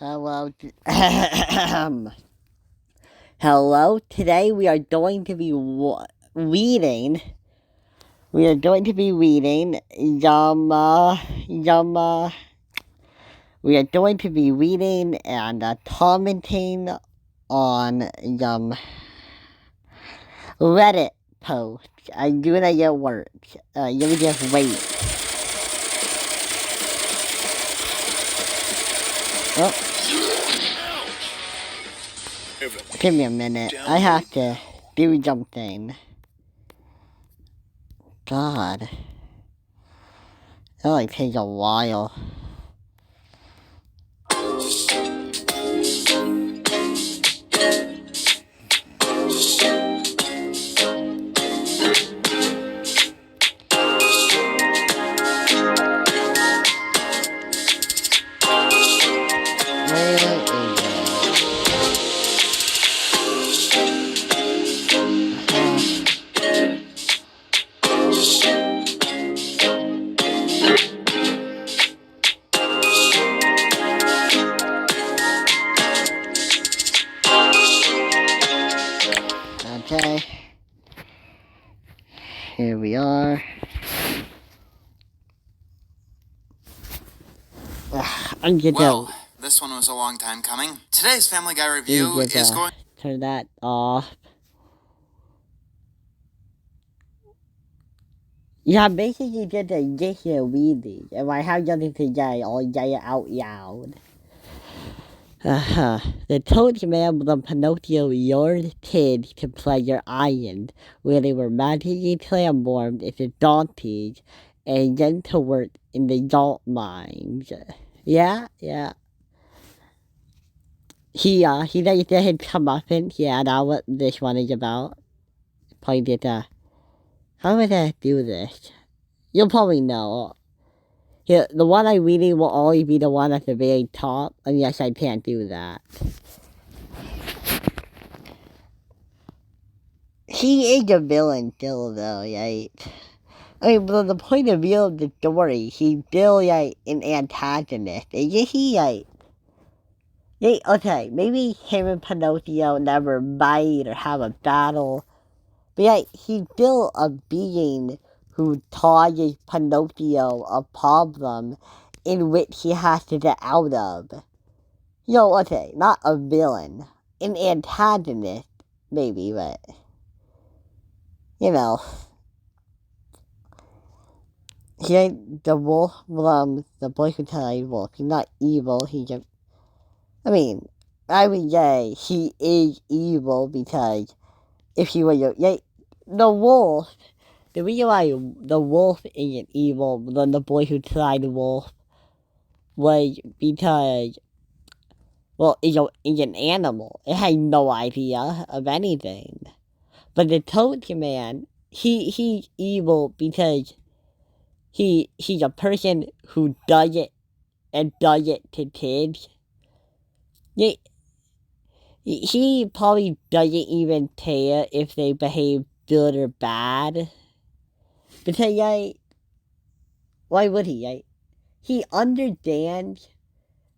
Hello. Hello. Today we are going to be reading. We are going to be reading Yama. We are going to be reading and commenting on Reddit posts. I'm doing it at work. Let me just wait. Oh. Give me a minute. I have to do something. God. That takes a while. Okay. Here we are. Well, this one was a long time coming. Today's Family Guy review is going... Turn that off. Yeah, basically just a dictionary reading. If I have something to say, I'll say it out loud. The toad man from Pinocchio lured kids to play your island, where they were magically transformed into donkeys and then to work in the salt mines. Yeah. He said his comeuppance. Yeah, that's what this one is about. Probably just, how would I do this? You'll probably know. Yeah, the one I reading will always be the one at the very top, and yes, I can't do that. He is a villain still, though, right? I mean, from the point of view of the story, he's still, like, an antagonist. Isn't he, like... Okay, maybe him and Pinocchio never fight or have a battle, but, like, he's still a being who causes Pinocchio a problem in which he has to get out of. Okay, not a villain. An antagonist, maybe, but... He ain't the wolf from the boy who tells wolf. He's not evil, he's just... I mean, I would say he is evil because if he were... the wolf... The reason why the wolf isn't evil than the boy who tried the wolf was because... Well, it's an animal. It has no idea of anything. But the toad man, he's evil because he's a person who does it and does it to kids. He probably doesn't even care if they behave good or bad. Because, why would he? He understands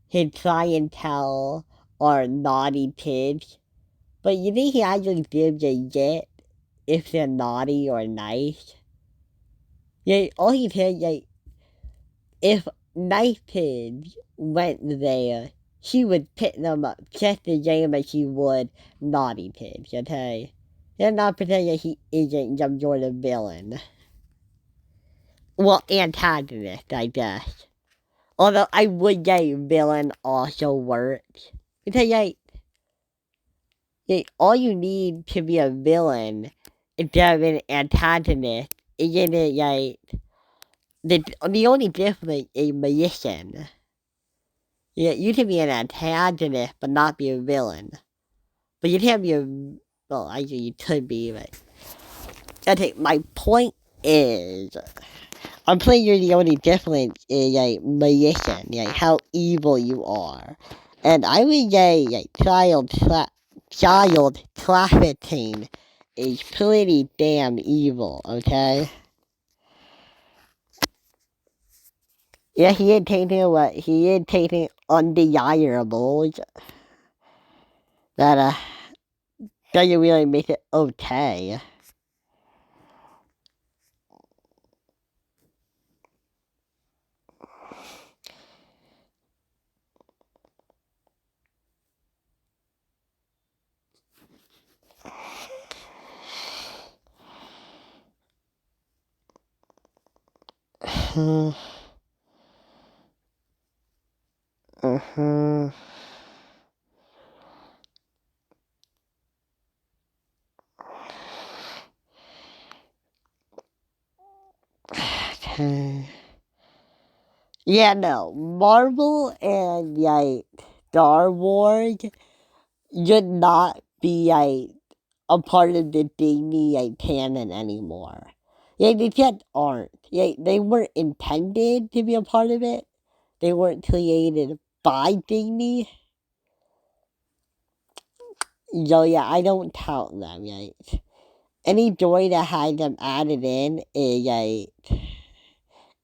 his clientele are naughty kids, but you think he actually gives a shit if they're naughty or nice? All he says, if nice kids went there, she would pick them up just the same as she would naughty kids, okay? They're not pretending that he isn't some sort of villain. Well, antagonist, I guess. Although I would say villain also works. Because, all you need to be a villain instead of an antagonist isn't it, the only difference is magician. Yeah, you can be an antagonist but not be a villain. But you can't be well, actually you could be, but... Okay, my point is... I'm pretty sure the only difference is, magician, how evil you are. And I would say, child trafficking is pretty damn evil, okay? Yeah, he is taking undesirable that doesn't really make it okay. Uh-huh. Yeah, no. Marvel and Star Wars should not be a part of the Disney canon anymore. Yeah, they just aren't. Yeah, they weren't intended to be a part of it. They weren't created by Disney. So yeah, I don't count them. Any joy that has them added in is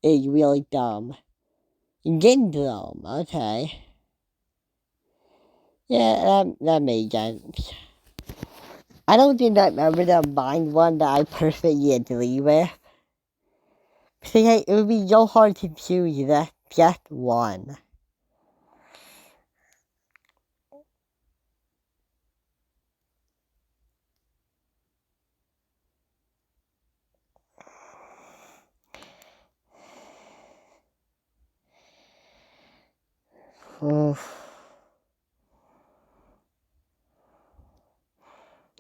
really dumb. Syndrome, okay. Yeah, that made sense. I don't think I've ever done mind one that I perfectly agree with. So yeah, it would be so hard to choose just one.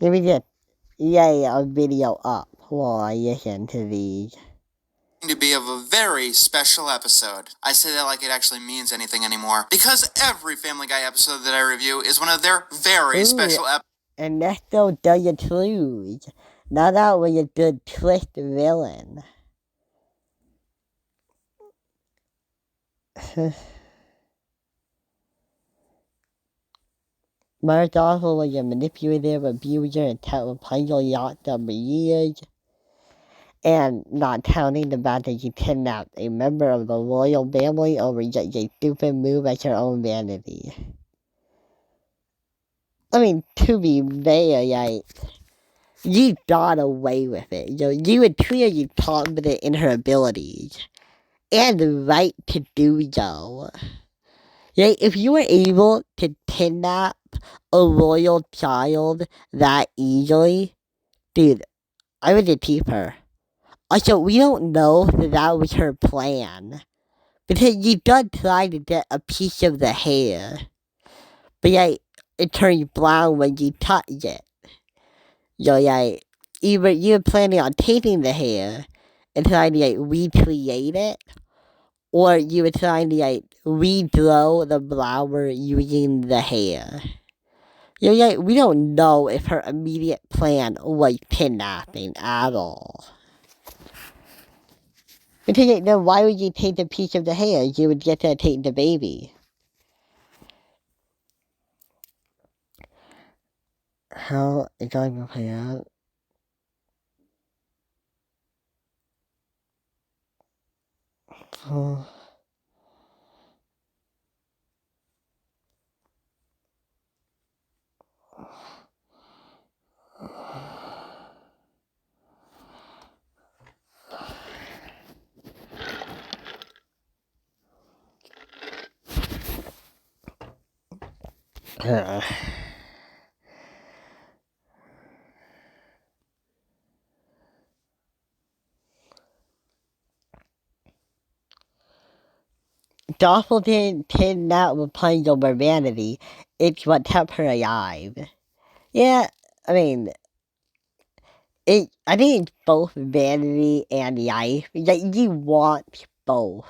Let me just a video up while I listen to these. To be of a very special episode. I say that like it actually means anything anymore, because every Family Guy episode that I review is one of their very special episodes. And Ernesto doesn't lose. Now that was a good twist villain. Mark also was a manipulative abuser and telepuncher lots of years. And not counting the fact that he kidnapped a member of the royal family over just a stupid move at your own vanity. I mean, to be fair, you got away with it. You were clearly confident in her abilities. And the right to do so. If you were able to kidnap a royal child that easily, dude, I would just keep her. Also, we don't know that was her plan. Because you did try to get a piece of the hair. But it turns brown when you touch it. Either you were planning on taking the hair and trying to recreate it, or you were trying to regrow the flower using the hair. We don't know if her immediate plan was kidnapping at all. Because then why would you take the piece of the hair? You would get to take the baby. How is that going to play out? Oh. Doffel didn't kidnap Rapunzel by vanity. It's what kept her alive. Yeah, I mean, I think it's both vanity and life. You want both.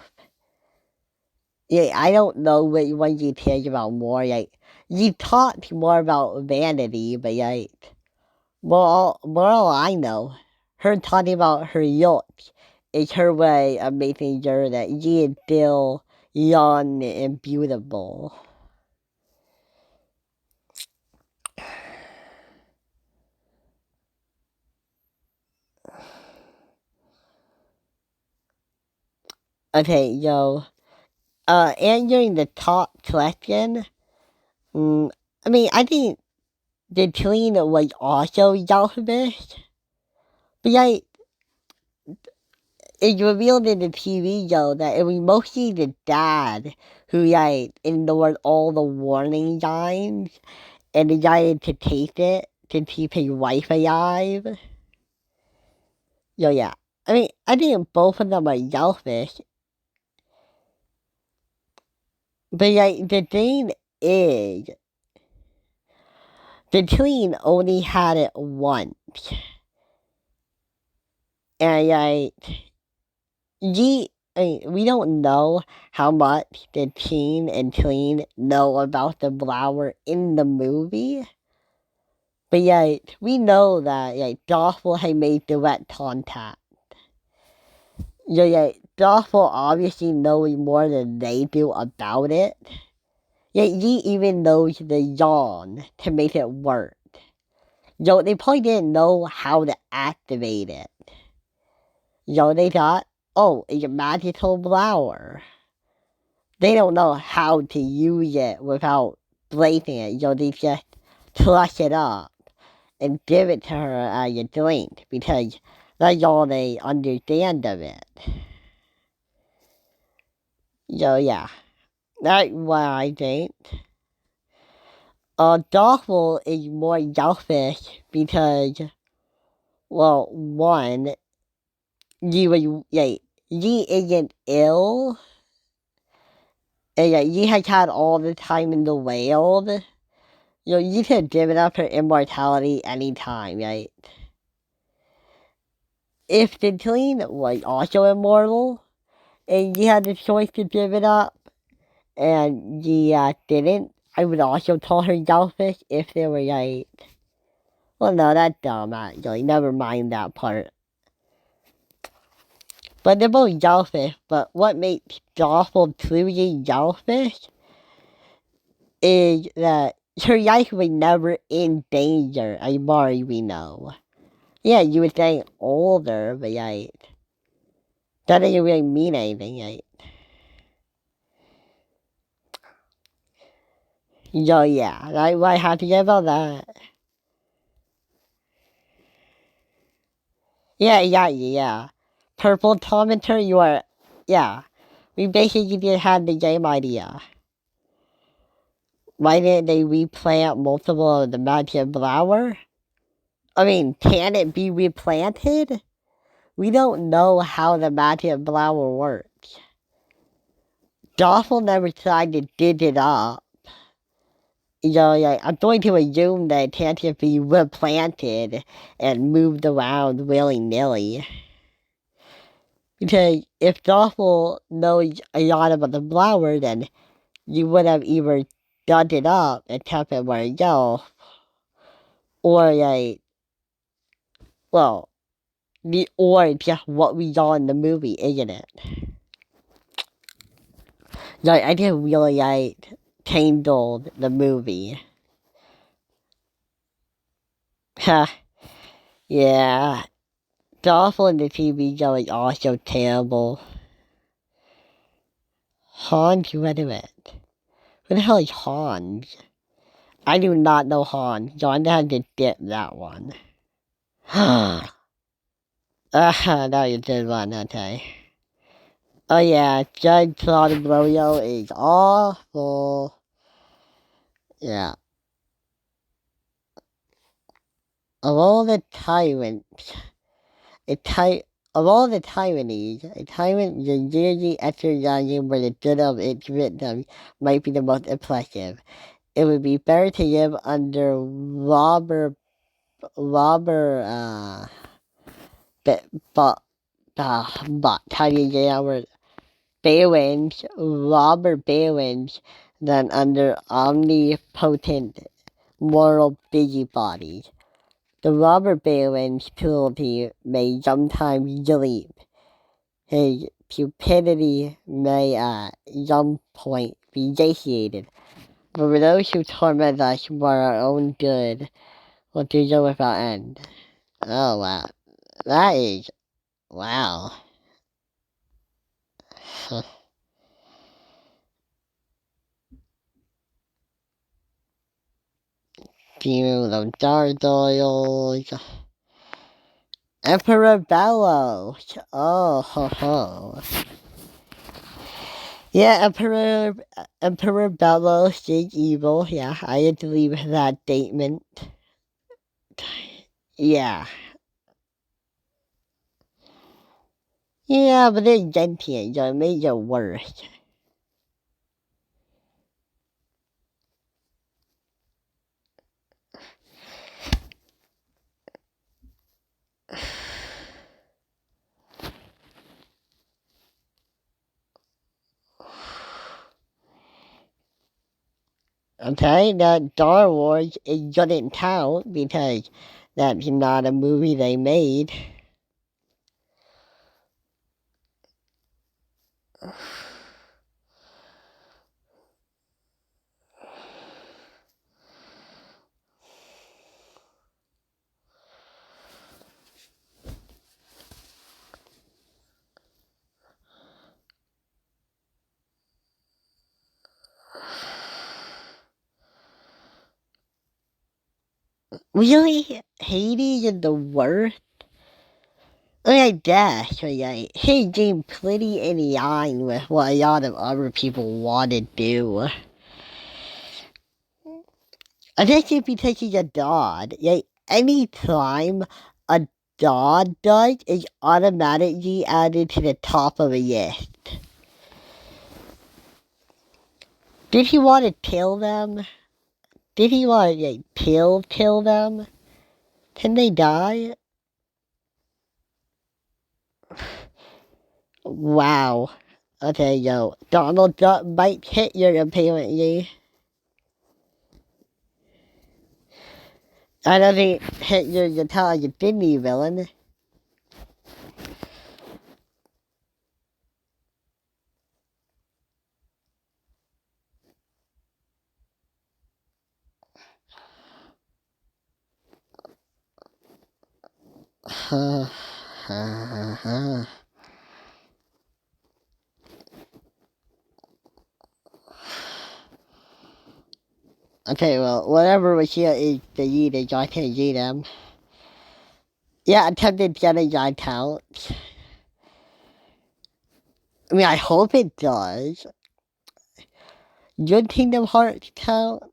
I don't know which one you care about more. You talk more about vanity, but all I know, her talking about her looks is her way of making sure that she is still young and beautiful. Okay, answering the top question, I mean, I think the tween was also selfish, but like, it's revealed in the TV show that it was mostly the dad who like ignored all the warning signs and decided to take it to keep his wife alive. So yeah, I mean, I think both of them are selfish, but like the thing is, the tween only had it once, and like we don't know how much the teen and tween know about the blower in the movie. But yeah, we know that Doffel had made direct contact. Yeah, Doffel obviously knows more than they do about it. Yeah, he even knows the yawn to make it work. So they probably didn't know how to activate it. So they thought, oh, it's a magical blower. They don't know how to use it without breaking it. So they just flush it up and give it to her as a drink because that's all they understand of it. So yeah, that's what I think. Doffel is more selfish because, well, one, he isn't ill, and he has had all the time in the world. You can give it up her immortality anytime, right? If the tween was also immortal, and you had the choice to give it up, and you didn't, I would also call her selfish if they were like, well, no, that's dumb, actually. Never mind that part. But they're both selfish, but what makes Joffel truly selfish is that her life was never in danger, as far as we know. Yeah, you were saying older, but that doesn't really mean anything, right? So yeah, I have to get about that. Yeah. Purple commenter, you are, yeah. We basically just had the same idea. Why didn't they replant multiple of the magic flower? I mean, can it be replanted? We don't know how the magic flower works. Doffel never tried to dig it up. I'm going to assume that it can't just be replanted and moved around willy-nilly. Because if Doffel knows a lot about the flower, then you would have either dug it up and kept it where it goes, or well, or just what we saw in the movie, isn't it? I didn't really tangled the movie. Ha, yeah. The awful in the TV show is also terrible. Hans, wait a minute. Who the hell is Hans? I do not know Hans, so I'm gonna have to dip that one. Now you did one, okay. Oh yeah, Judge Claude Bloyo is awful. Yeah. Of all the tyrants, of all the tyrannies, a tyrant usually exercising for the good of its victims might be the most impressive. It would be better to live under robber, but, how do you say that word? Barons, robber barons, than under omnipotent moral busybodies. The robber baron's cruelty may sometimes sleep. His cupidity may at some point be satiated. But for those who torment us for our own good, will do so without end. Oh wow. That is – wow. Steam of Gargoyles. Emperor Bellows. Oh, ho, ho. Yeah, Emperor Bellows is evil. Yeah, I agree with that statement. Yeah. Yeah, but it's sentient, so it makes it worse. Okay, that Star Wars it doesn't count because that's not a movie they made. Really? Hades is the worst? I guess, he seemed pretty in line with what a lot of other people want to do. I guess if you take a dog, any time a dog does is automatically added to the top of a list. Did he want to kill them? Did he want to kill them? Can they die? Wow. Okay, yo. Donald Duck might hit you apparently. I don't think Hitler's a target Disney villain. Okay, well, whatever was here is the eaters, I can eat them. Yeah, attempted genocide counts. I mean, I hope it does. Good Kingdom Hearts count?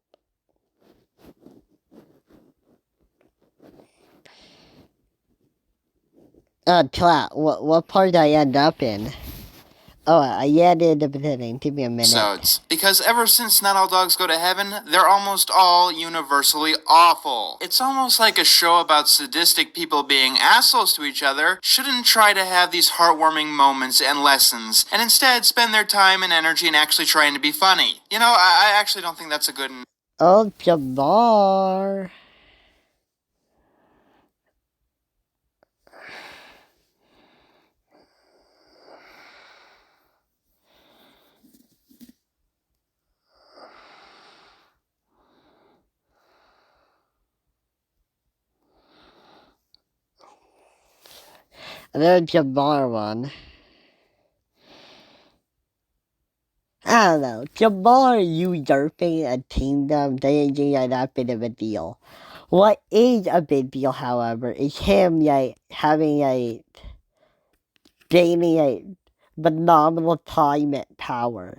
Clat, what part did I end up in? Oh, I added the beginning. Give me a minute. Episodes. Because ever since Not All Dogs Go to Heaven, they're almost all universally awful. It's almost like a show about sadistic people being assholes to each other shouldn't try to have these heartwarming moments and lessons, and instead spend their time and energy in actually trying to be funny. You know, I actually don't think that's a good... Oh, Jabbar. There's Jabbar one. I don't know. Jabbar usurping a kingdom doesn't seem like that big of a deal. What is a big deal, however, is him having gaining phenomenal time and power.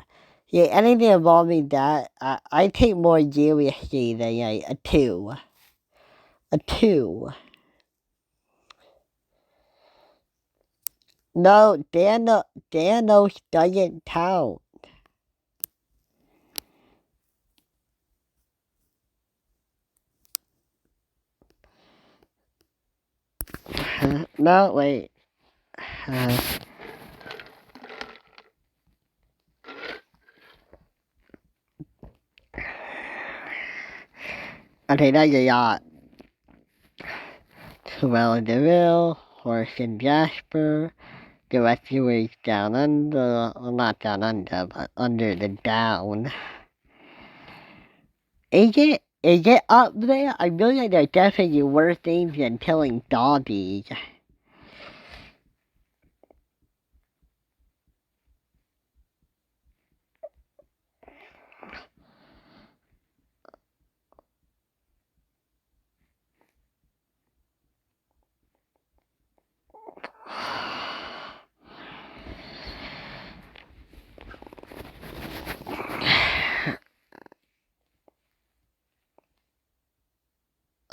Yeah, anything involving that, I take more seriously than a two. A two. No, Thanos doesn't count. No, wait. Okay, that's a lot. Cruella de Vil, Horse and Jasper, the rescuers down under, well, not down under, but under the down. Is it up there? I feel like there's definitely worse things than killing doggies.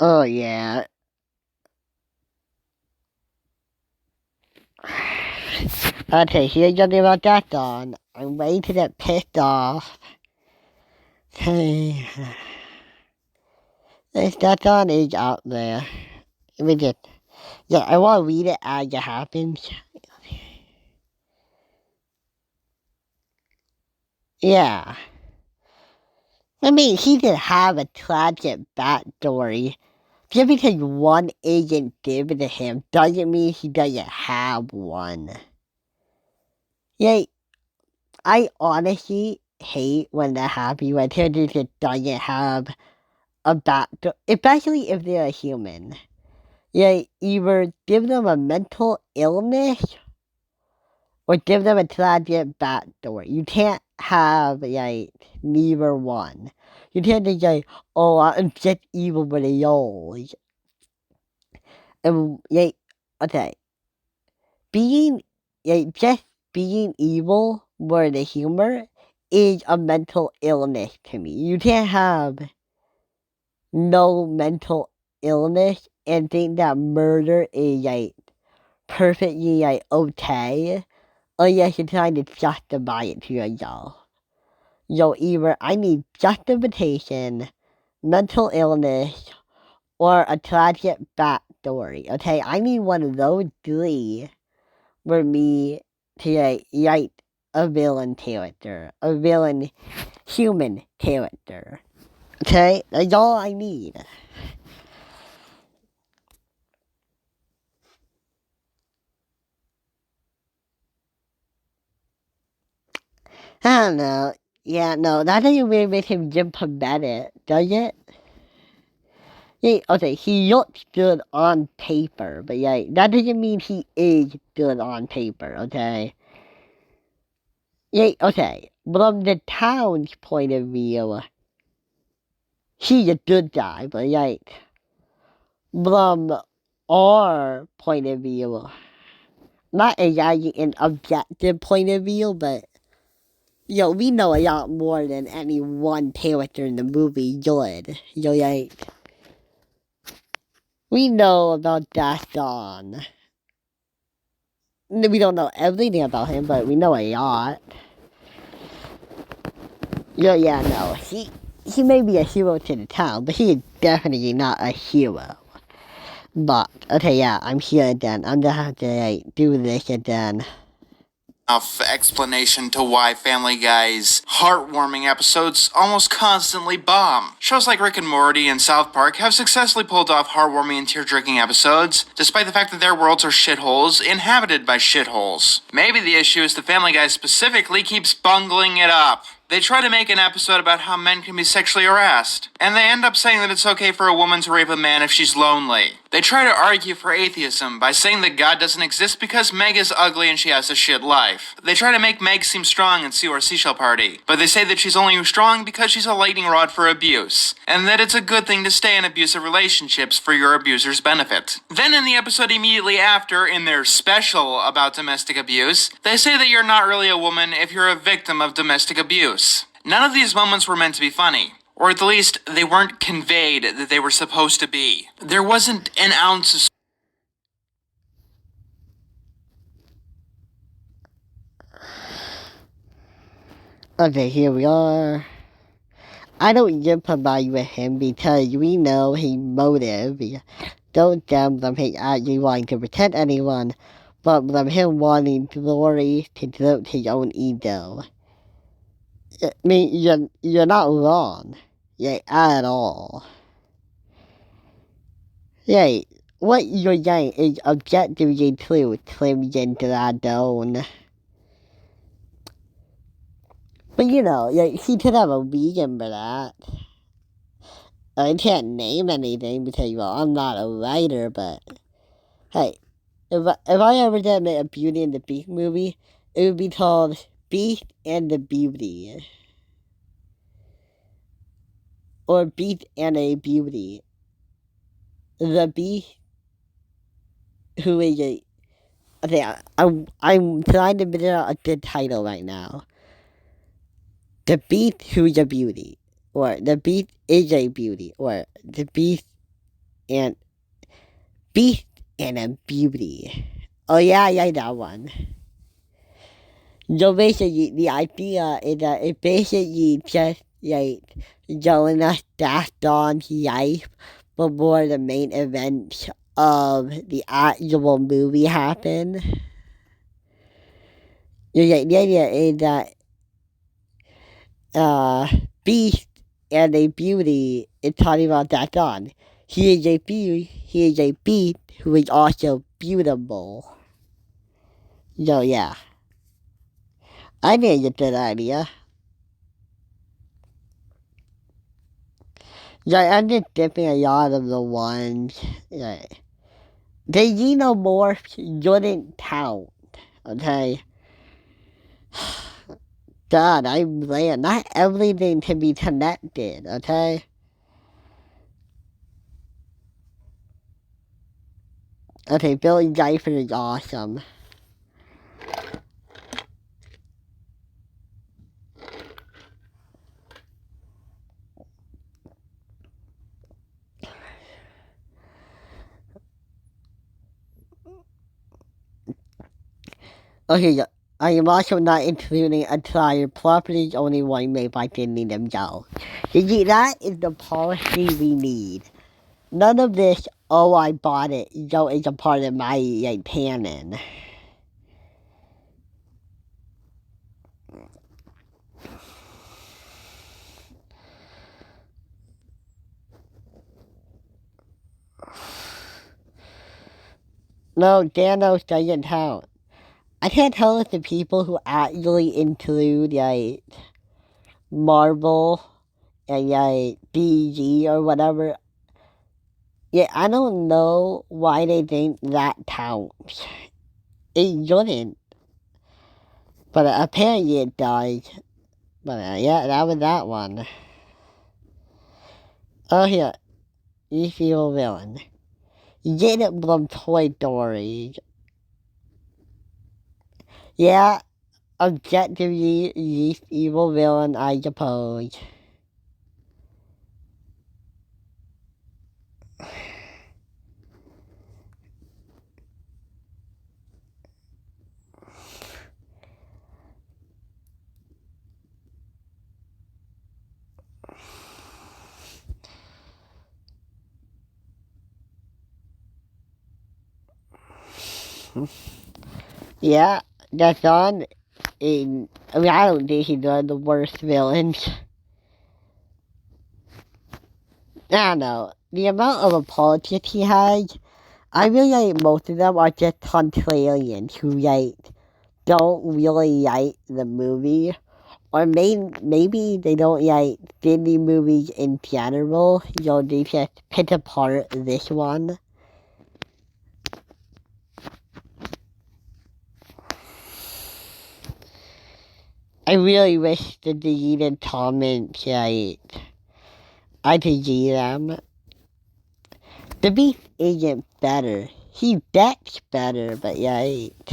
Oh, yeah. Okay, here's something about Gaston. I'm way to get pissed off. Okay. This Gaston is out there. Let me just. Yeah, I want to read it as it happens. Yeah. I mean, he could have a tragic backstory. Just because one isn't given to him doesn't mean he doesn't have one. Yeah, I honestly hate when that happens when character just doesn't have a backstory, especially if they're a human. Yeah, either give them a mental illness or give them a tragic backstory. You can't have like neither one. You can't just say, "Oh, I'm just evil with the old." And like, okay, being like just being evil with the humor is a mental illness to me. You can't have no mental illness and think that murder is like perfectly like okay unless you're trying to justify it to yourself. So either I need justification, mental illness, or a tragic backstory. Okay, I need one of those three for me to write a villain character, a villain human character. Okay, that's all I need. I don't know. Yeah, no, that doesn't really make him sympathetic, does it? Yeah, okay, he looks good on paper, but yeah, that doesn't mean he is good on paper, okay? Yeah, okay, from the town's point of view, he's a good guy, but like, from our point of view, not exactly an objective point of view, but we know a lot more than any one character in the movie should. Like, we know about Gaston. We don't know everything about him, but we know a lot. Yeah, no, he may be a hero to the town, but he is definitely not a hero. But okay, yeah, I'm here again. I'm gonna have to do this again. Enough explanation to why Family Guy's heartwarming episodes almost constantly bomb. Shows like Rick and Morty and South Park have successfully pulled off heartwarming and tear-jerking episodes, despite the fact that their worlds are shitholes inhabited by shitholes. Maybe the issue is the Family Guy specifically keeps bungling it up. They try to make an episode about how men can be sexually harassed, and they end up saying that it's okay for a woman to rape a man if she's lonely. They try to argue for atheism by saying that God doesn't exist because Meg is ugly and she has a shit life. They try to make Meg seem strong in See Our Seashell Party, but they say that she's only strong because she's a lightning rod for abuse, and that it's a good thing to stay in abusive relationships for your abuser's benefit. Then in the episode immediately after, in their special about domestic abuse, they say that you're not really a woman if you're a victim of domestic abuse. None of these moments were meant to be funny. Or at least, they weren't conveyed that they were supposed to be. There wasn't an ounce of Okay, here we are. I don't sympathize with him because we know his motive. Don't stem from him actually wanting to protect anyone, but from him wanting glory to devote his own ego. I mean, you're not wrong. Yeah, at all. Yeah, what you're saying is objectively true, Slim Dragon. But he could have a reason for that. I can't name anything because, well, I'm not a writer, but hey, if I ever did make a Beauty and the Beast movie, it would be called Beast and the Beauty. Or Beast and a Beauty. The Beast who is a... Okay, I'm trying to figure out a good title right now. The Beast who's a beauty. Or the Beast is a beauty. Or the Beast and Beast and a Beauty. Oh yeah, that one. So basically, the idea is that it's basically just like showing us Gaston's life before the main events of the actual movie happen. The idea is that Beast and a Beauty is talking about Gaston. He is a beauty. He is a beast who is also beautiful. So yeah, I think it's a good idea. Yeah, I'm just dipping a lot of the ones. Yeah. The xenomorphs shouldn't count. Okay. God, I'm saying not everything can be connected. Okay. Okay, Billy Diver is awesome. Okay, yeah. I am also not including entire properties, only one made by Disney themselves. You see, that is the policy we need. None of this, oh, I bought it, so it's a part of my like, canon. No, Thanos doesn't count. I can't tell if the people who actually include like Marvel and like DG or whatever, yeah, I don't know why they think that counts. It shouldn't, but apparently it does. But yeah, that was that one. Oh here, evil villain. Get it from Toy Story. Yeah, objectively least evil villain, I suppose. Yeah, that's on. I don't think he's one of the worst villains. I don't know. The amount of apologies he has, I really like most of them are just contrarians who like don't really like the movie. Or maybe they don't like Disney movies in general, so they just pick apart this one. I really wish the deleted comments, like, I could see them. The beef isn't better. He gets better, but like,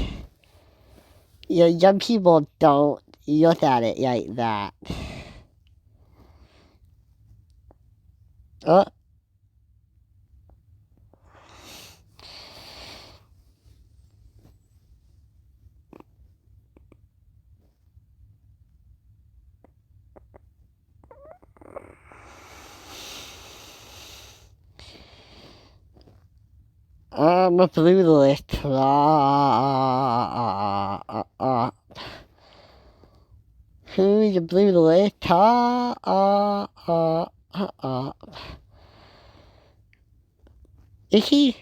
some people don't look at it like that. Oh, I'm a brutalist. Who's a brutalist? Is he?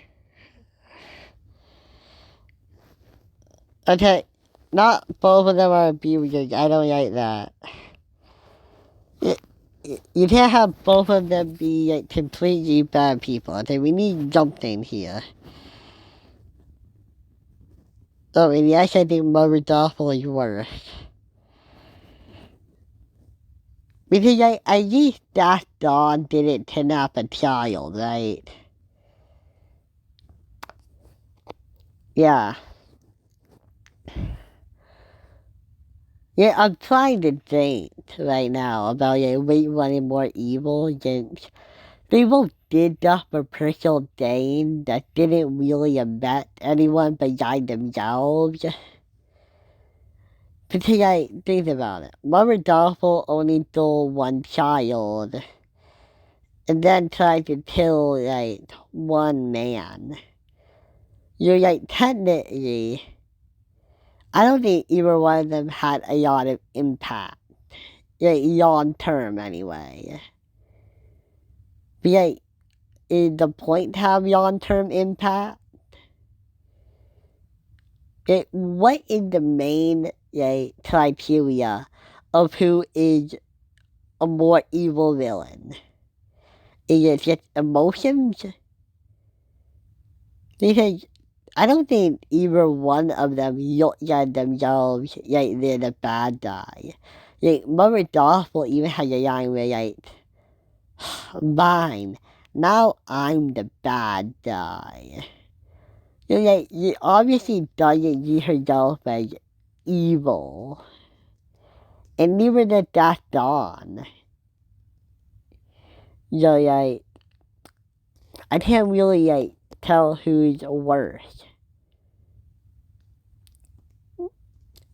Okay, not both of them are abusers. I don't like that. You can't have both of them be like, completely bad people. Okay, we need something here. Oh, and yes, I think Mother Awful is worse. Because at least that dog didn't kidnap a child, right? Yeah. Yeah, I'm trying to think right now about which one is more evil against. They both did stuff for personal gain that didn't really affect anyone besides themselves. Because I think about it. Mother Gospel only stole one child and then tried to kill one man. You're technically, I don't think either one of them had a lot of impact. Long term anyway. But is the point to have long term impact? What is the main criteria of who is a more evil villain? Is it just emotions? Because I don't think either one of them look at themselves like they're the bad guy. Mother Gospel even has a line where mine, now I'm the bad guy. You obviously doesn't see herself as evil. And neither does Gaston. I can't really tell who's worse.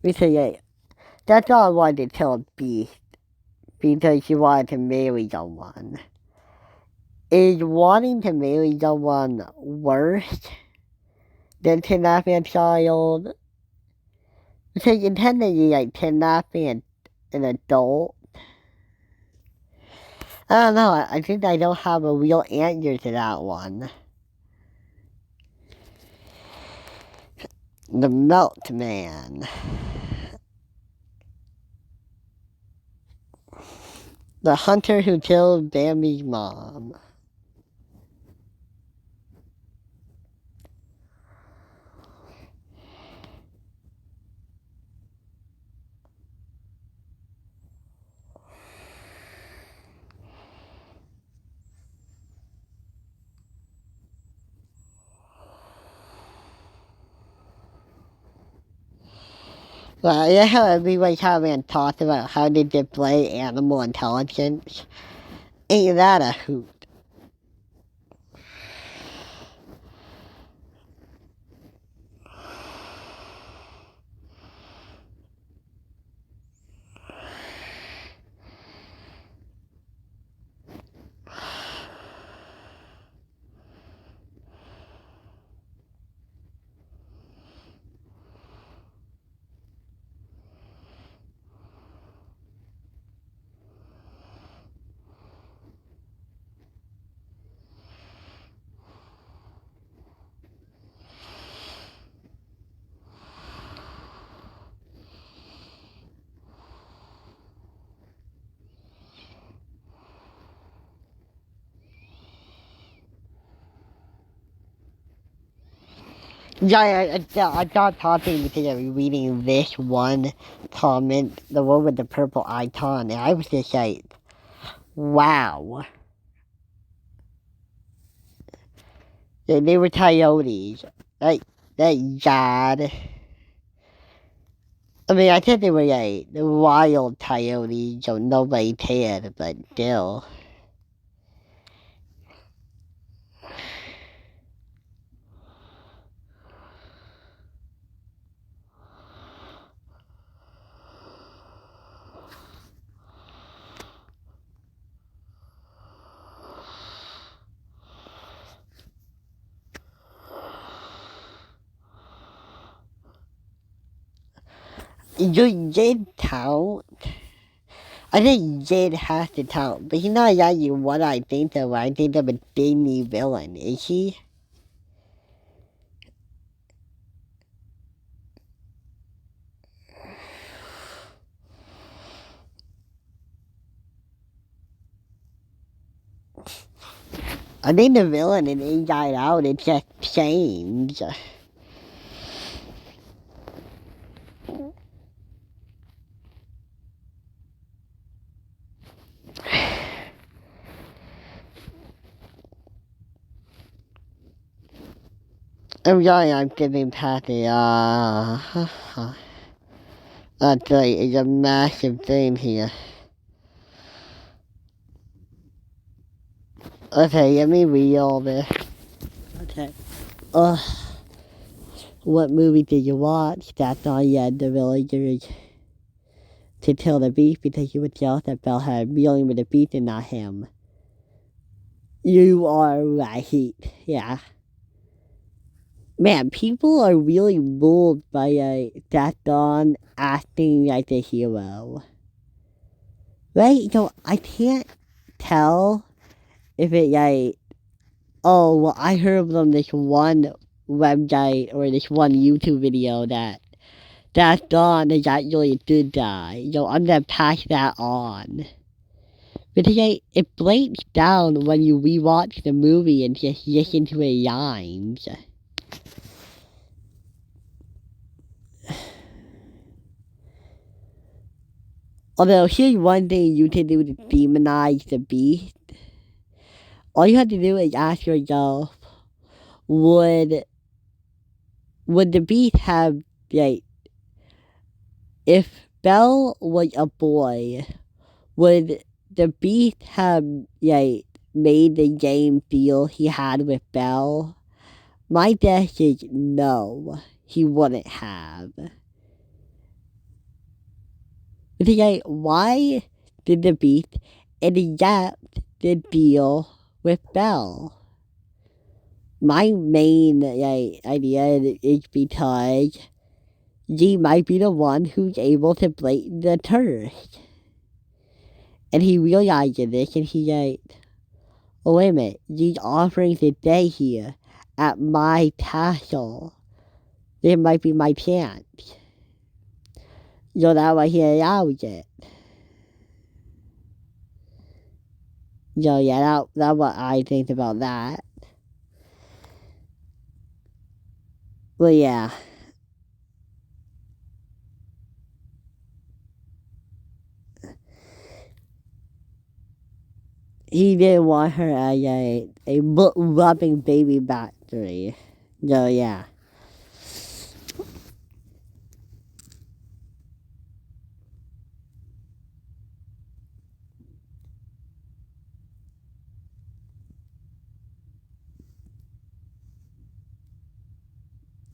Because that's all I wanted to tell Beast because she wanted to marry someone. Is wanting to marry someone worse than kidnapping a child? Because you're technically kidnapping an adult. I don't know, I think I don't have a real answer to that one. The Milkman. The hunter who killed Bambi's mom. Well, yeah, how everybody's having talked about how to display animal intelligence. Ain't that a hoot? Yeah, I got talking because I was reading this one comment, the one with the purple icon, and I was just wow. They were coyotes. That god. I mean, I think they were the wild coyotes, so nobody cared, but still. You did count. I think Jade has to count, but he's not actually what I think of. I think of a Disney villain, is he? I think the villain in Inside Out is just changed. I'm sorry, I'm giving Patty, that's right, it's a massive thing here. Okay, let me read all this. Okay. What movie did you watch? That's all you had the villagers to tell the beast because you would jealous that Belle had dealing with the beast and not him. You are right. Yeah. Man, people are really moved by Gaston acting like a hero. Right? So I can't tell if it oh, well, I heard from this one website or this one YouTube video that Gaston is actually a good guy. So I'm gonna pass that on. Because it breaks down when you rewatch the movie and just listen to the lines. Although, here's one thing you can do to demonize the beast. All you have to do is ask yourself, would the beast have, if Belle was a boy, would the beast have, made the same deal he had with Belle? My guess is no, he wouldn't have. Because, why did the beast accept the deal with Belle? My main idea is because he might be the one who's able to break the curse. And he realizes this and he's like, oh wait a minute, he's offering to stay here at my castle. This might be my chance. So that's why he allows it. So yeah, that's what I think about that. Well, yeah. He didn't want her as a book-rubbing baby factory. So yeah.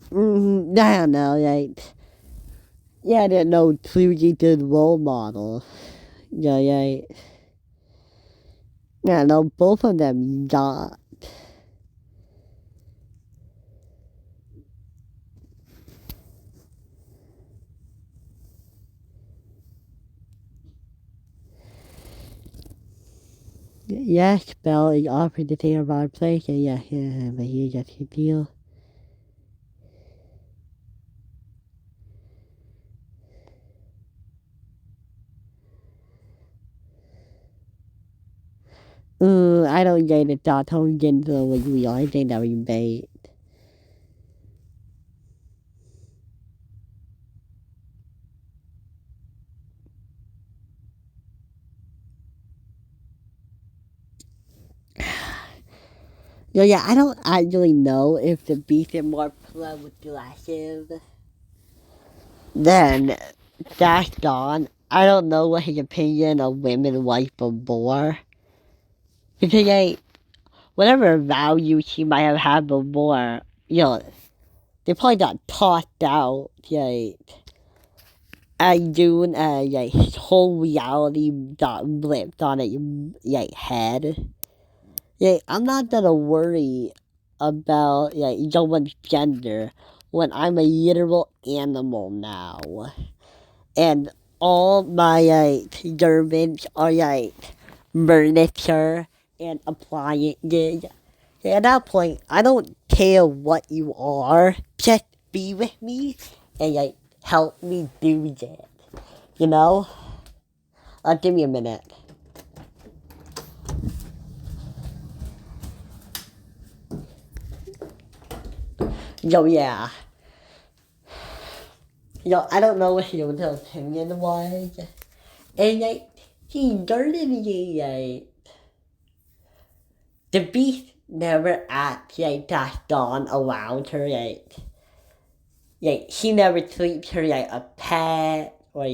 I don't know, yeah, I didn't know Trudy did role model. Yeah, no, both of them got. Yes, Belle is offered to take a wrong place, and yeah, but he gets his deal. I don't get it. That whole gender was real. I think that was bait. So yeah, I don't actually know if the beast is more progressive than Gaston. I don't know what his opinion of women was before. Because whatever values he might have had before, they probably got tossed out, as soon as his whole reality got flipped on its head. I'm not gonna worry about someone's gender when I'm a literal animal now. And all my servants are furniture and appliances. At that point, I don't care what you are. Just be with me and help me do that. You know? Give me a minute. Yeah. I don't know what your opinion was. And he dirty the beast never acts Gaston around her he never treats her a pet or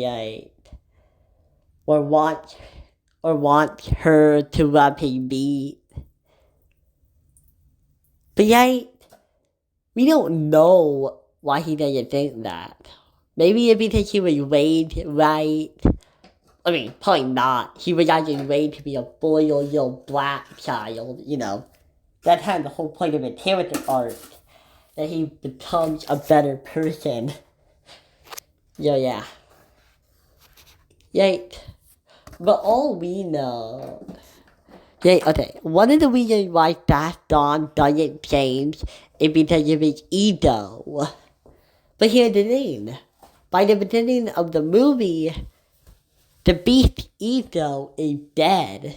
wants her to rub his feet. But yet, we don't know why he doesn't think that. Maybe it's because he was raised right. I mean, probably not. He was actually raised to be a loyal little black child, you know. That's kind of the whole point of a character arc. That he becomes a better person. Yeah. Right. But all we know. Yeah, okay. One of the reasons why Gaston doesn't change is because of his ego. But here's the thing. By the beginning of the movie, the beast's ego is dead.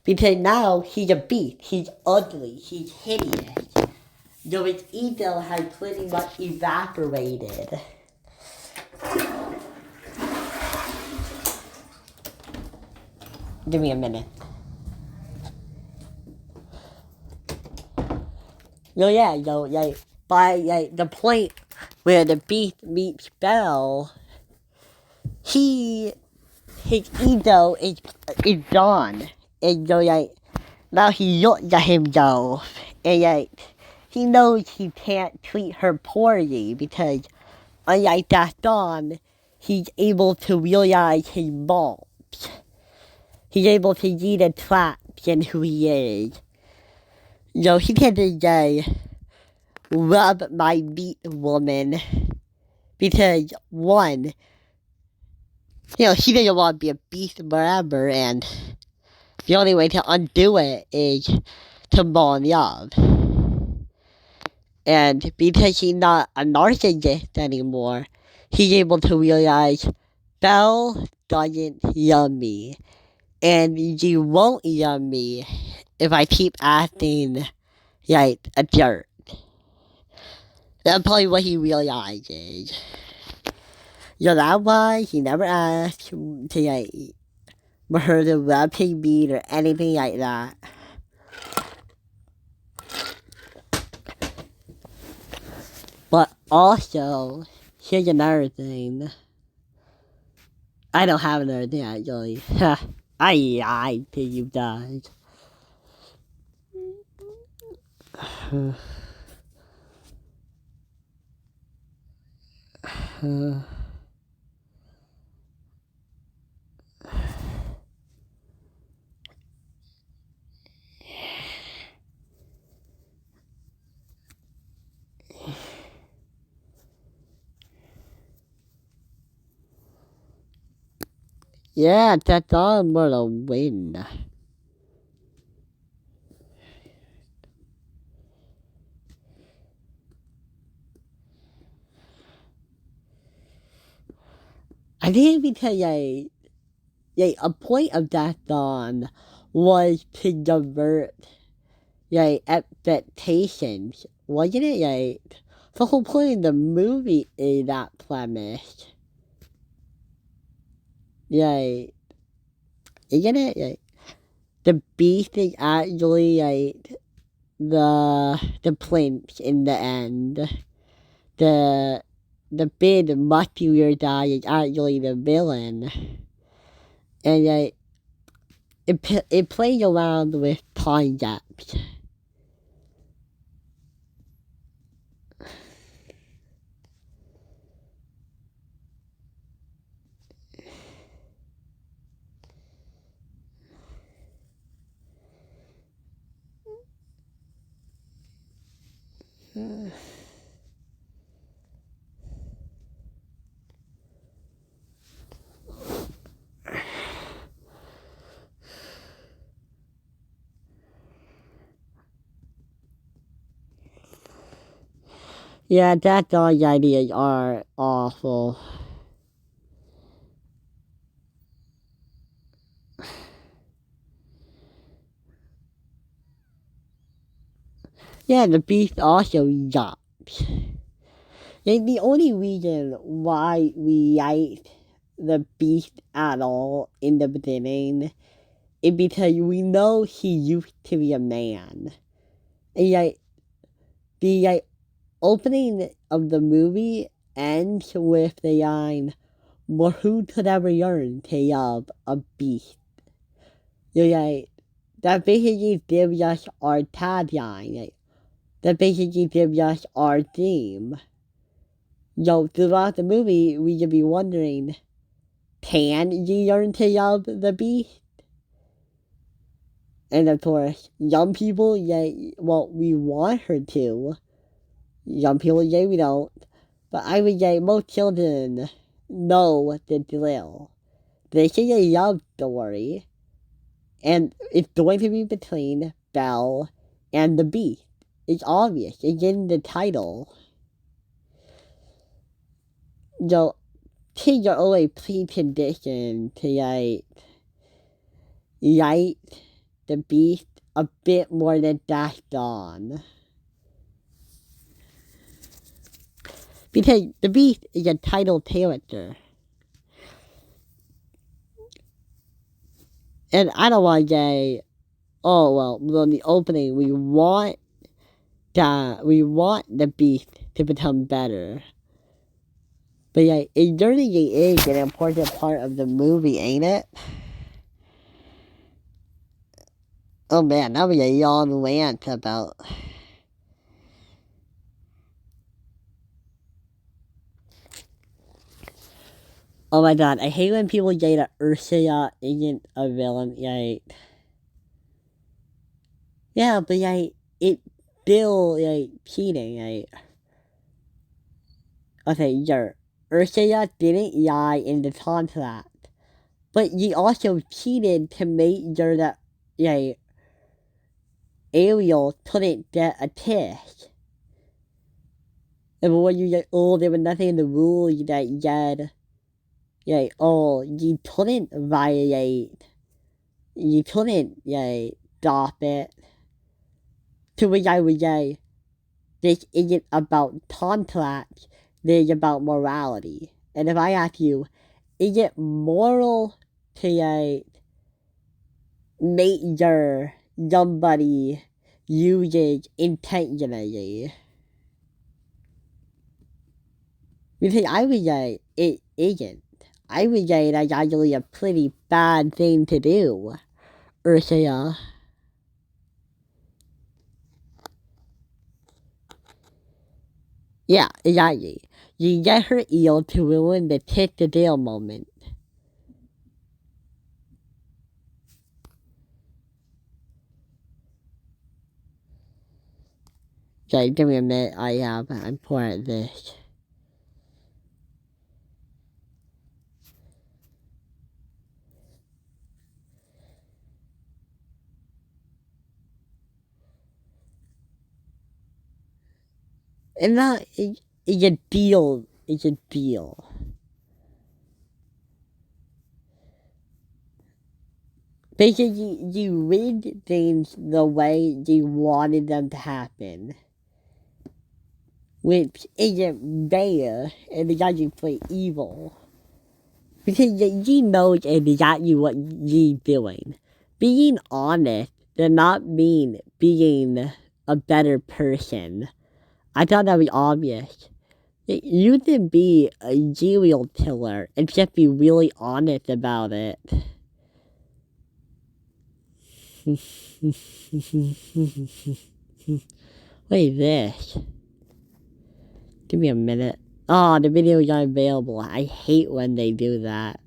Because now he's a beast. He's ugly. He's hideous. So his ego has pretty much evaporated. Give me a minute. By the point where the beast meets Belle, his ego is gone. And now he looks at himself, and he knows he can't treat her poorly because, unlike Gaston, he's able to realize his faults. He's able to see the traps in who he is. He can't just say, rub my beat, woman, because one, he doesn't want to be a beast forever, and the only way to undo it is to fall in love. And because he's not a narcissist anymore, he's able to realize Belle doesn't love me, and she won't love me if I keep acting like a jerk. That's probably what he realizes. That's why he never asked to for her to rub his beat or anything like that. But also, here's another thing. I don't have another thing actually. I lied to you guys. Yeah, that's all I'm gonna win. I think because a point of Gaston was to divert expectations, wasn't it? The whole point of the movie is that premise. Isn't it? The beast is actually the prince in the end. The big muscular guy is actually the villain. And it plays around with concepts. Yeah, that's all the ideas are awful. Yeah, the beast also jumps. The only reason why we liked the beast at all in the beginning is because we know he used to be a man. And the opening of the movie ends with the line, "But who could ever learn to love a beast?" That basically gives us our tagline. that basically gives us our theme. Throughout the movie, we could be wondering, can you learn to love the beast? And of course, young people, we want her to. Young people, we don't. But I would say most children know the drill. This is a love story, and it's going to be between Belle and the beast. It's obvious. It's in the title. Kids are always preconditioned to like the beast a bit more than Gaston. Because the beast is a title character. And I don't want to say, oh, well, in the opening, we want the beast to become better. But it really is an important part of the movie, ain't it? Oh man, that was a long rant about... Oh my god, I hate when people say that Ursula isn't a villain, yeah, but it's still, cheating, Okay, Ursula didn't lie in the contract, but you also cheated to make sure that, Ariel couldn't get a kiss. And when you say, oh, there was nothing in the rules that said, oh, you couldn't violate, you couldn't, stop it. To which I would say, this isn't about contracts, this is about morality. And if I ask you, is it moral to, make sure somebody uses intentionally? Because I would say it isn't. I would say that's actually a pretty bad thing to do, Ursula. Yeah, exactly. You get her eel to ruin the tick the deal moment. Okay, give me a minute. I'm pouring this. And now, it's a deal. It's a deal. Basically, you read things the way you wanted them to happen. Which isn't there, and it's actually play evil. Because you know exactly what you're doing. Being honest does not mean being a better person. I thought that was obvious. You can be a serial killer and just be really honest about it. What is this? Give me a minute. Oh, the video is not available. I hate when they do that.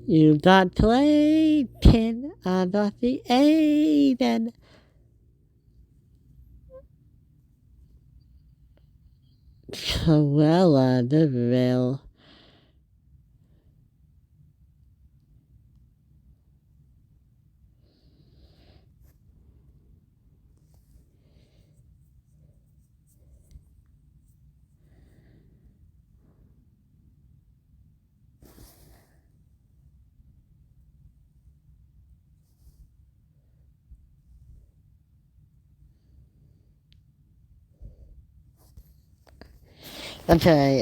You got Clayton out of the Aiden. Cruella de Vil. Okay,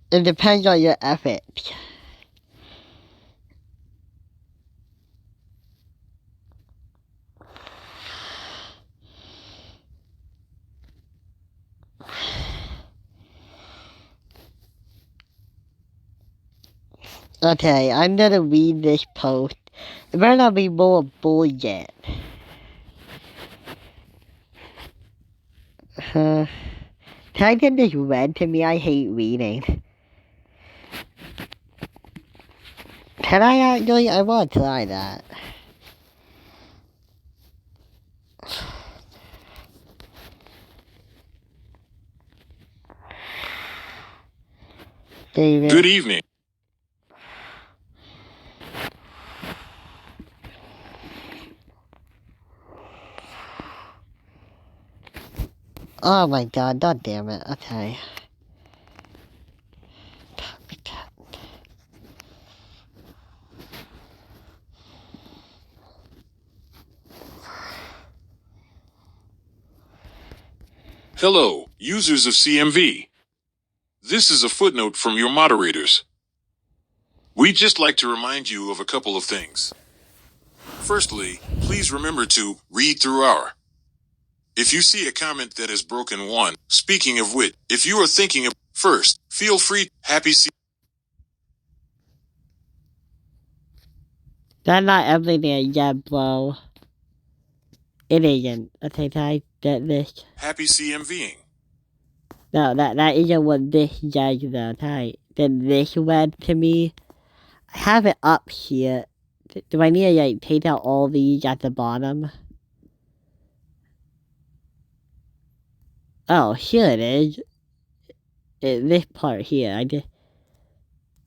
it depends on your efforts. Okay, I'm gonna read this post. It better not be more bullshit. Can I get this read to me? I hate reading. Can I actually? I want to try that. David. Good evening. Oh my god, god damn it. Okay. Hello, users of CMV. This is a footnote from your moderators. We'd just like to remind you of a couple of things. Firstly, please remember to read through our. If you see a comment that is broken one, speaking of which, if you are thinking of first, feel free. Happy C. That's not everything yet, bro. It isn't. Okay, can I get this? Happy CMVing. No, that isn't what this says though. Can get this read to me? I have it up here. Do I need to like take out all these at the bottom? Oh, here it is. This part here. I just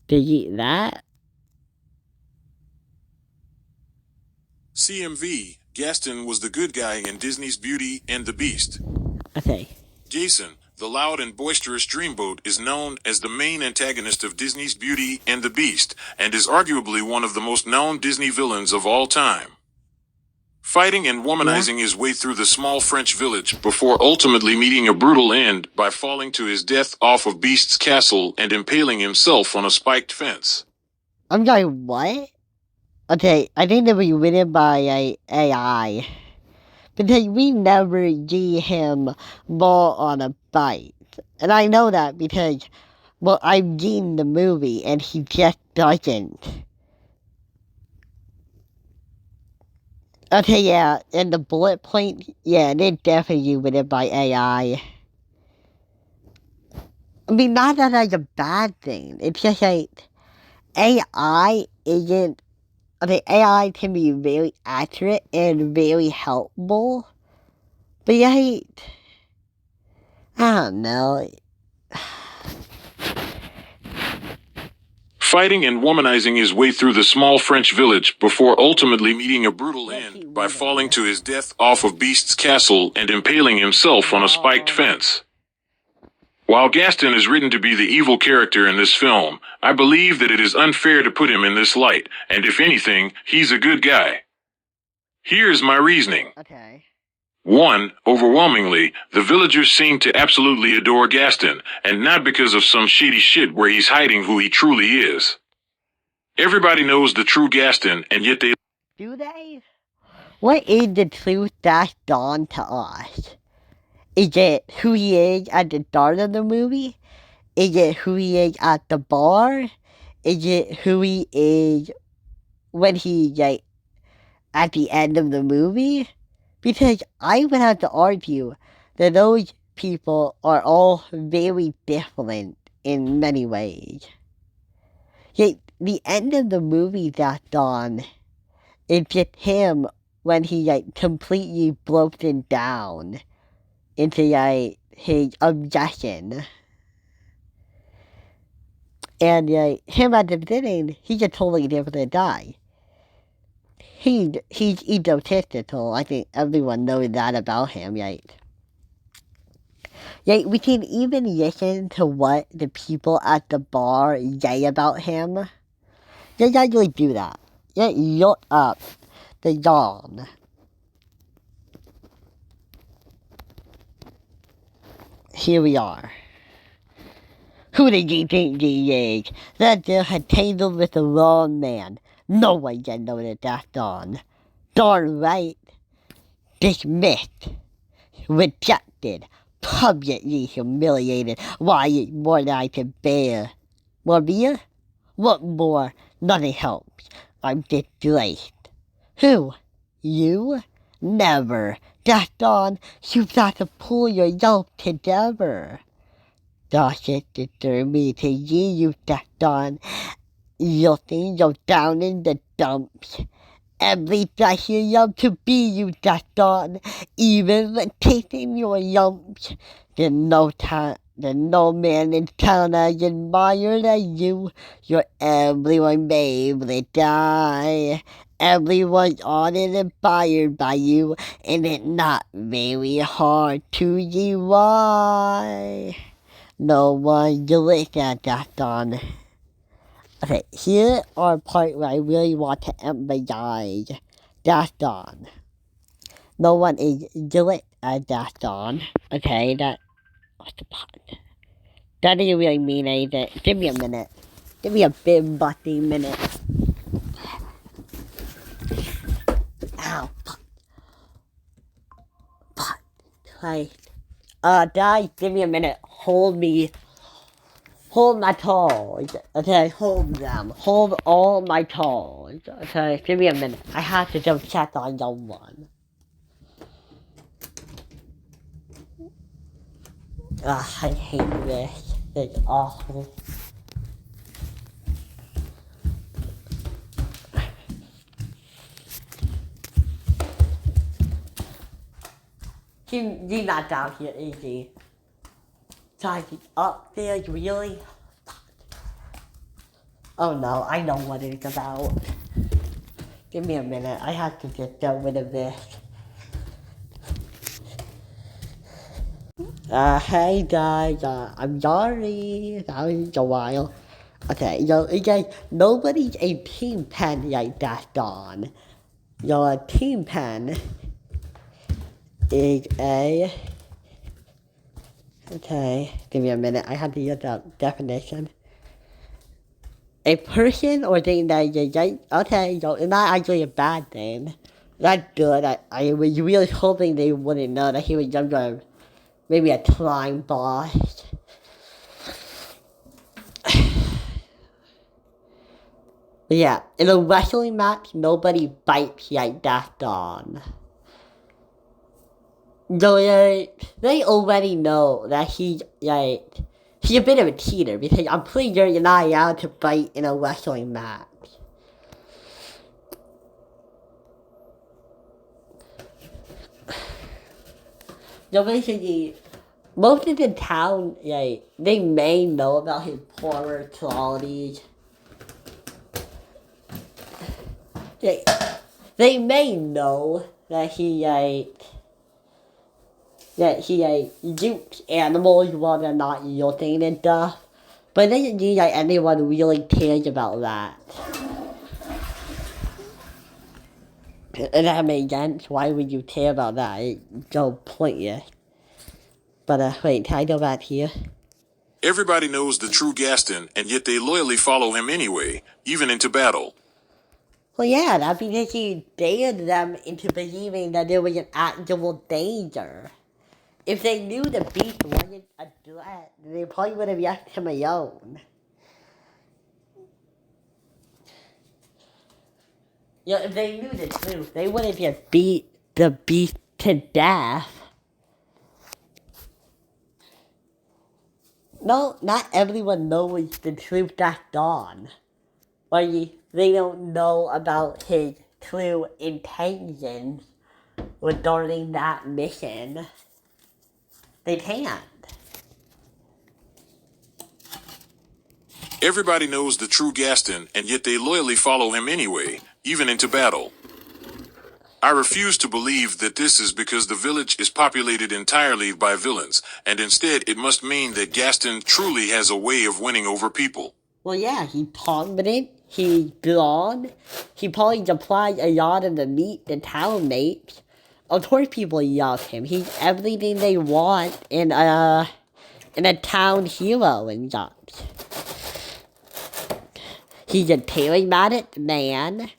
delete that. CMV, Gaston was the good guy in Disney's Beauty and the Beast. Okay. Jason, the loud and boisterous dreamboat, is known as the main antagonist of Disney's Beauty and the Beast, and is arguably one of the most known Disney villains of all time. Fighting and womanizing his way through the small French village before ultimately meeting a brutal end by falling to his death off of Beast's castle and impaling himself on a spiked fence. I'm sorry, what? Okay, I think it was written by AI. Because we never see him more on a bike. And I know that because, well, I've seen the movie and he just doesn't. Okay, yeah, and the bullet point, yeah, they're definitely written by AI. I mean, not that that's a bad thing. It's just like, AI isn't, okay, AI can be very accurate and very helpful. But yeah, I don't know. Fighting and womanizing his way through the small French village before ultimately meeting a brutal end by falling to his death off of Beast's castle and impaling himself on a spiked fence. While Gaston is written to be the evil character in this film, I believe that it is unfair to put him in this light, and if anything, he's a good guy. Here's my reasoning. Okay. 1. Overwhelmingly, the villagers seem to absolutely adore Gaston, and not because of some shady shit where he's hiding who he truly is. Everybody knows the true Gaston, and yet they... Do they? What is the truth that's dawn to us? Is it who he is at the start of the movie? Is it who he is at the bar? Is it who he is when he's like at the end of the movie? Because I would have to argue that those people are all very different in many ways. Yet the end of the movie that dawn is just him when he like completely broken down into like his obsession. And him at the beginning, he's a totally different guy. He's egotistical. I think everyone knows that about him, right? Yeah, we can even listen to what the people at the bar say about him. They actually do that. Yeah, look up the dawn. Here we are. Who did you think he is? That girl had tangled with the wrong man. No one can know that that's Dawn. Darn right. Dismissed. Rejected. Publicly humiliated. Why, it's more than I can bear. More beer? What more Nothing helps. I'm disgraced. Who? You? Never. Gaston, you've got to pull your yoke together. Does it disturb me to see you, Gaston? You think you're down in the dumps. Every I love to be you, Gaston. Even when taking your lumps. There's no man in town as admired as you. You're everyone babe, they die. Everyone's on and inspired by you, and it's not very hard to see why. No one to look at Gaston. Okay, here are part where I really want to emphasize Gaston. No one is good at Gaston. Okay, what's the part? That doesn't really mean anything. Give me a minute. Give me a big busty minute. Ow, fuck. Christ. Guys, give me a minute. Hold my toes. Okay, hold them. Hold all my toes. Okay, give me a minute. I have to just check on someone. I hate this. It's awful. He's not down here, is he? Guys, he's up there, really? Oh no, I know what it's about. Give me a minute, I have to get done rid of this. Hey guys, I'm sorry. That was a while. Okay, guys, nobody's a team pen like Gaston. Your team pen is a... Okay, give me a minute. I have to use the definition. A person or thing that is okay, so it's not actually a bad thing. That's good. I was really hoping they wouldn't know that he was just maybe a time boss. But yeah, in a wrestling match, nobody bites like Gaston. So they already know that he's a bit of a cheater because I'm pretty sure you're not allowed to fight in a wrestling match. So basically, most of the town, they may know about his former qualities. They may know that he dupes animals while they're not yielding and stuff. But it doesn't seem like anyone really cares about that. And that makes sense. Why would you care about that? It's so pointless. But wait, can I go back here? Everybody knows the true Gaston, and yet they loyally follow him anyway, even into battle. Well, yeah, that's because he dared them into believing that there was an actual danger. If they knew the beast wasn't a threat, they probably would have left him alone. If they knew the truth, they wouldn't just beat the beast to death. No, not everyone knows the truth that's gone. Or they don't know about his true intentions regarding that mission. They can't. Everybody knows the true Gaston, and yet they loyally follow him anyway, even into battle. I refuse to believe that this is because the village is populated entirely by villains, and instead it must mean that Gaston truly has a way of winning over people. Well, yeah, he's confident, he's blonde, he probably supplies a lot of the meat the town makes. Of course people love him. He's everything they want in a town hero and such. He's a charismatic man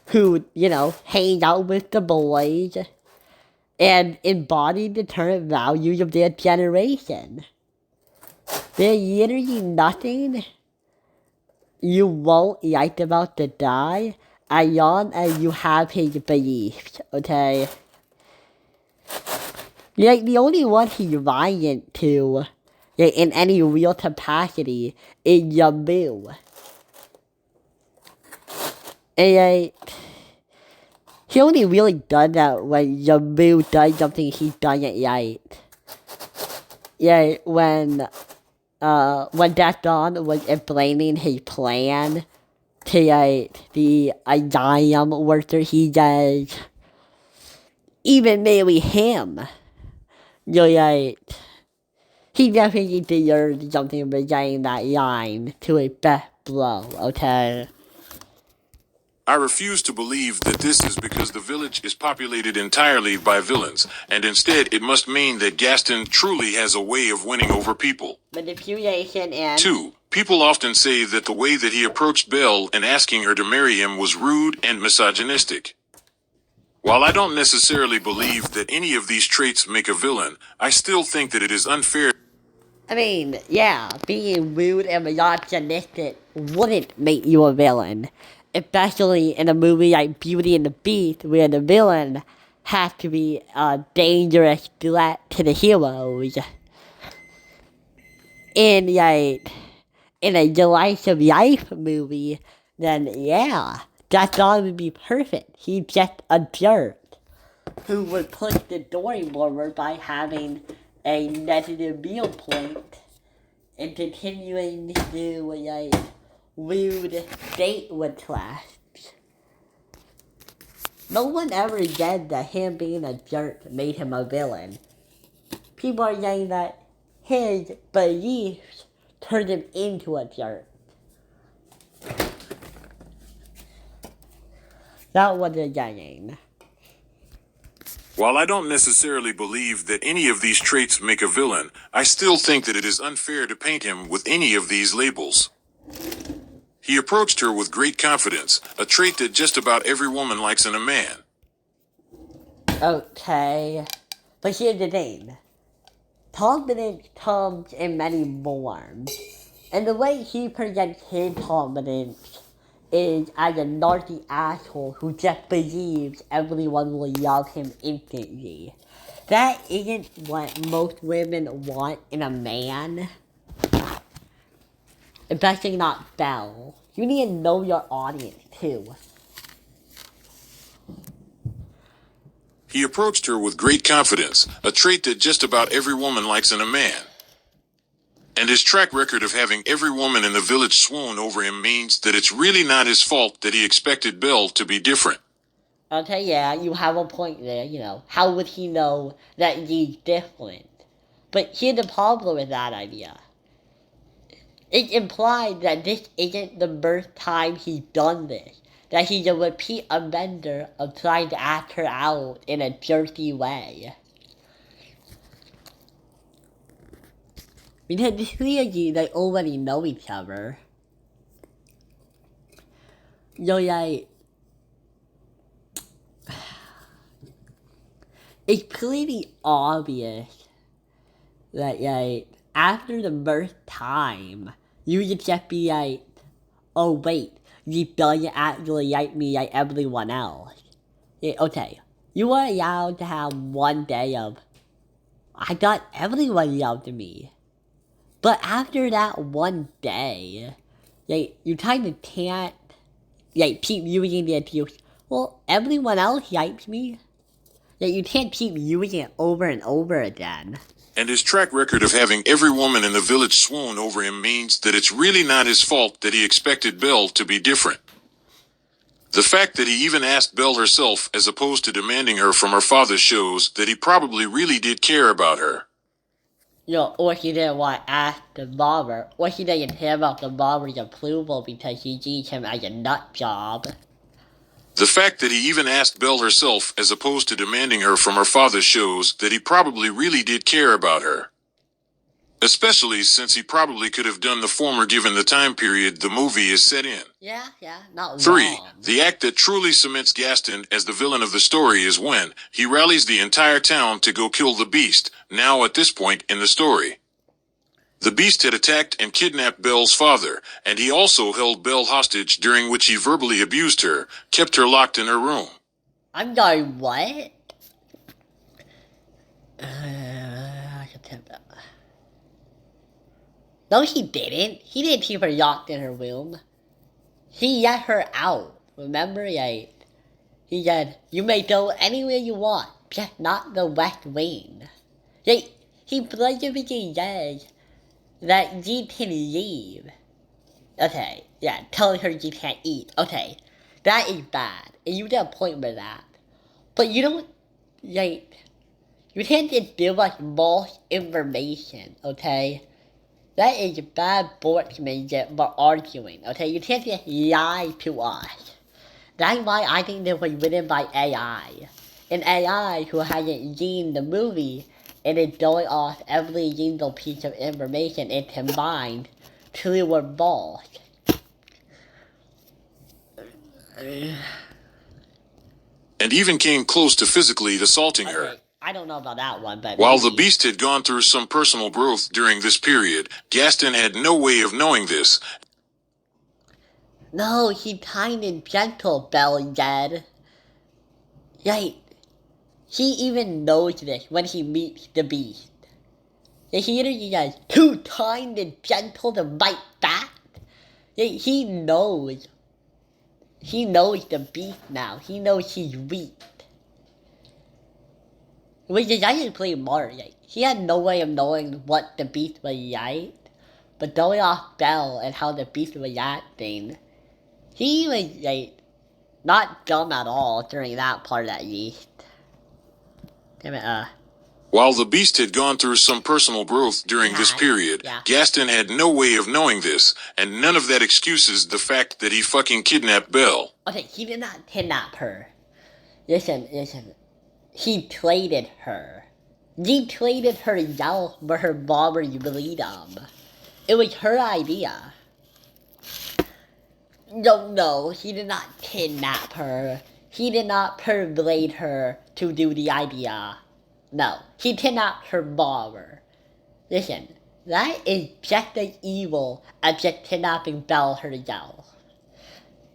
who, hangs out with the boys and embodied the current values of their generation. There's literally nothing you won't like about the guy as long as you have his beliefs, okay? Like, the only one he's lying to, like, in any real capacity, is Yamu. And, like, he only really does that when Yamu does something he doesn't like. Yeah, when Gaston was explaining his plan to, like, the asylum worker, he does, even maybe him, you're like, he definitely deserves something for saying that line to his best blow, okay? I refuse to believe that this is because the village is populated entirely by villains, and instead it must mean that Gaston truly has a way of winning over people. Manipulation and... 2. People often say that the way that he approached Belle and asking her to marry him was rude and misogynistic. While I don't necessarily believe that any of these traits make a villain, I still think that it is unfair. I mean, yeah, being rude and misogynistic wouldn't make you a villain. Especially in a movie like Beauty and the Beast, where the villain has to be a dangerous threat to the heroes. In, like, in a Delight of Life movie, then yeah, that dog would be perfect. He's just a jerk who would push the story forward by having a negative viewpoint and continuing to do, like, rude date requests. No one ever said that him being a jerk made him a villain. People are saying that his beliefs turned him into a jerk. That's what they're saying. While I don't necessarily believe that any of these traits make a villain, I still think that it is unfair to paint him with any of these labels. He approached her with great confidence, a trait that just about every woman likes in a man. Okay, but here's the thing. Confidence comes in many forms, and the way he presents his confidence is as a naughty asshole who just believes everyone will love him instantly. That isn't what most women want in a man. Especially not Belle. You need to know your audience too. He approached her with great confidence, a trait that just about every woman likes in a man. And his track record of having every woman in the village swoon over him means that it's really not his fault that he expected Belle to be different. Okay, yeah, you have a point there, you know. How would he know that he's different? But here's the problem with that idea. It implies that this isn't the first time he's done this. That he's a repeat offender of trying to ask her out in a jerky way. Because clearly they already know each other. So, like, it's pretty obvious that, like, after the first time, you would just be like, oh wait, he doesn't actually like me like everyone else. Yeah, okay, you are allowed to have one day of, I thought everyone loved me. But after that one day, like, you kind of can't, like, keep using the excuse, well, everyone else likes me. Like, you can't keep using it over and over again. And his track record of having every woman in the village swoon over him means that it's really not his fault that he expected Belle to be different. The fact that he even asked Belle herself as opposed to demanding her from her father shows that he probably really did care about her. You know, or he didn't want to ask the barber, or he didn't care about the barber's approval because he sees him as a nut job. The fact that he even asked Belle herself as opposed to demanding her from her father shows that he probably really did care about her. Especially since he probably could have done the former given the time period the movie is set in. Yeah, not 3. wrong. The act that truly cements Gaston as the villain of the story is when he rallies the entire town to go kill the beast, now at this point in the story. The Beast had attacked and kidnapped Belle's father, and he also held Belle hostage, during which he verbally abused her, kept her locked in her room. I'm sorry, what? No, he didn't. He didn't keep her locked in her room. He let her out. Remember? Yeah. He said, "You may go anywhere you want, just not the West Wing." Yeah, he specifically says that you can leave. Okay, yeah, telling her you can't eat. Okay, that is bad. And you get a point with that. But you don't, like, you can't just give us false information, okay? That is bad sportsmanship for arguing, okay? You can't just lie to us. That's why I think this was written by AI. An AI who hasn't seen the movie and is going off every single piece of information and combined true or false. And even came close to physically assaulting her. I don't know about that one, but while maybe. the Beast had gone through some personal growth during this period, Gaston had no way of knowing this. No, he's kind and gentle, Belle said. Right. He even knows this when he meets the Beast. He literally says, "Too kind and gentle to bite back." He knows. He knows the Beast now. He knows he's weak. Which is actually pretty smart. He had no way of knowing what the Beast was like. But going off Belle and how the Beast was acting, he was not dumb at all during that part at least. Damn it, While the Beast had gone through some personal growth during this period, Gaston had no way of knowing this, and none of that excuses the fact that he fucking kidnapped Belle. Okay, he did not kidnap her. Listen. He traded her. He traded her out for her robbery freedom. It was her idea. No, he did not kidnap her. He did not persuade her to do the idea. No, he kidnapped her barber. Listen, that is just as evil as just kidnapping Belle herself.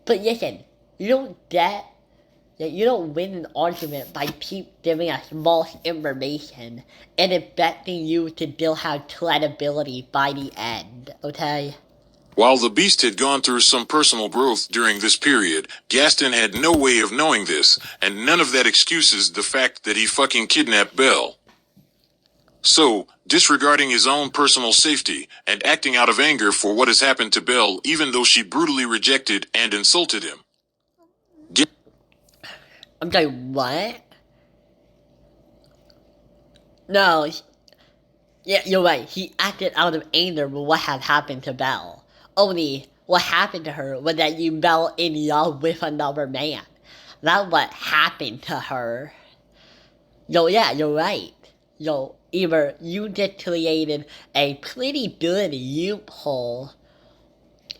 But listen, you don't win an argument by keep giving us false information and expecting you to still have credibility by the end, okay? While the Beast had gone through some personal growth during this period, Gaston had no way of knowing this, and none of that excuses the fact that he fucking kidnapped Belle. So, disregarding his own personal safety, and acting out of anger for what has happened to Belle even though she brutally rejected and insulted him. I'm sorry, what? No, yeah, you're right, he acted out of anger with what had happened to Belle. Only, what happened to her was that you fell in love with another man. That's what happened to her. Yeah, you're right. Either you just created a pretty good loophole,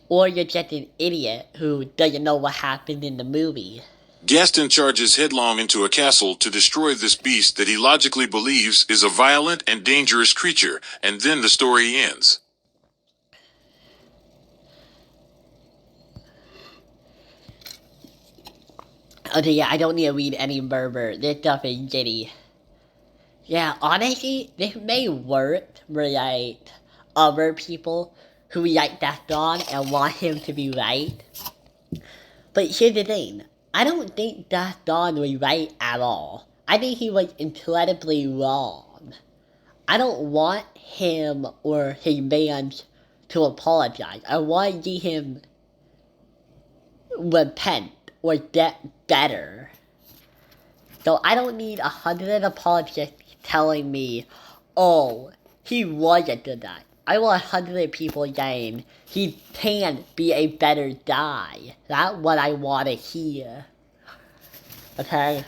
or you're just an idiot who doesn't know what happened in the movie. Gaston charges headlong into a castle to destroy this beast that he logically believes is a violent and dangerous creature, and then the story ends. Okay, yeah, I don't need to read any murmur. This stuff is shitty. Yeah, honestly, this may work for, other people who like Gaston and want him to be right. But here's the thing. I don't think Gaston was right at all. I think he was incredibly wrong. I don't want him or his band to apologize. I want to see him repent or get better. So I don't need 100 apologists telling me, "Oh, he wasn't good guy." I want 100 people saying he can be a better guy. That's what I want to hear. Okay?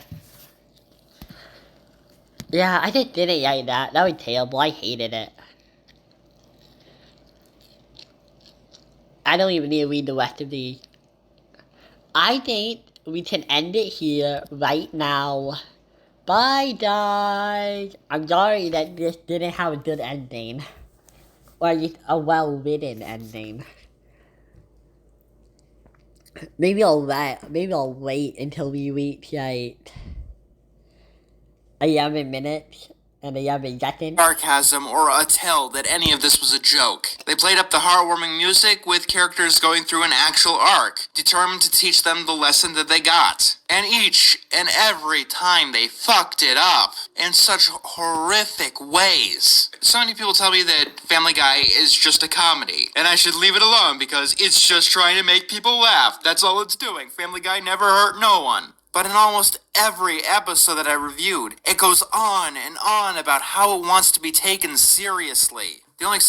Yeah, I just didn't like that. That was terrible. I hated it. I don't even need to read the rest of these. I think we can end it here right now. Bye, guys. I'm sorry that this didn't have a good ending. Or just a well-written ending. Maybe I'll wait until we reach like 11 minutes and 11 seconds. Sarcasm or a tell that any of this was a joke. They played up the heartwarming music with characters going through an actual arc, determined to teach them the lesson that they got. And each and every time they fucked it up in such horrific ways. So many people tell me that Family Guy is just a comedy, and I should leave it alone because it's just trying to make people laugh. That's all it's doing. Family Guy never hurt no one. But in almost every episode that I reviewed, it goes on and on about how it wants to be taken seriously. The only